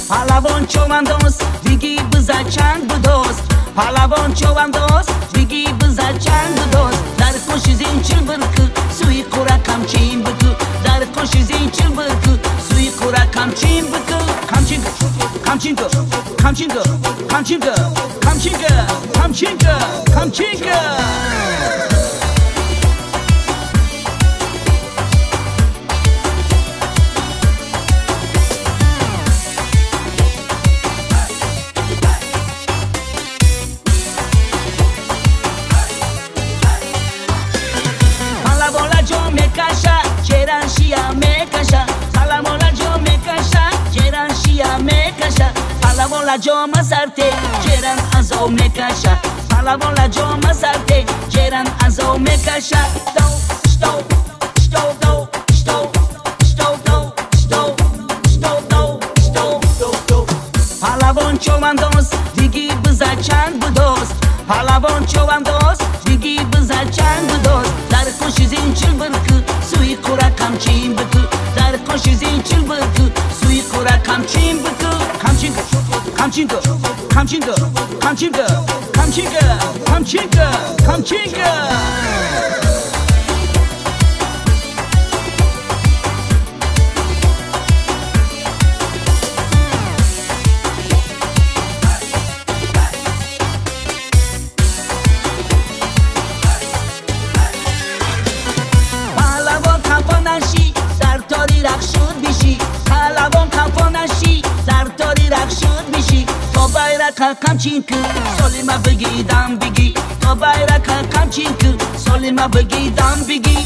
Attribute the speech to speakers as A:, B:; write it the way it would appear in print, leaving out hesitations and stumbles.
A: پالوان چواندوست دیگی بزا چند بدوست پالوان چواندوست دیگی بزا چند بدوست در کنش زینچل برکو سوی قرا کمچین بکو در کنش زینچل برکو سوی قرا کمچین بکو کمچینگو کمچینگو کمچینگو کمچینگو کمچینگو کمچینگو کمچینگو پالوان لا جام سرته جران ازو میکشه پالوان لا جام سرته جران ازو میکشه دو شتو شتو دو شتو شتو دو شتو شتو دو شتو دو پالوان چواندوست دیگی بزا چند بدوست پالوان چواندوست دیگی بزا چند بدوست در کنش زینچل برکو سوی قرا کمچین بکو در کنش زینچل برکو سوی قرا کمچین بکو کمچینگو کمچینگو کمچینگو کمچینگو کمچینگو کمچینگو کمچینگو پالوان کمپانشی در تاری رخشود بیشی پالوان کمپانشی در تاری رخشود بیشی تو bayrak kamçinku solima bigi dam bigi to bayrak kamçinku solima bigi dam bigi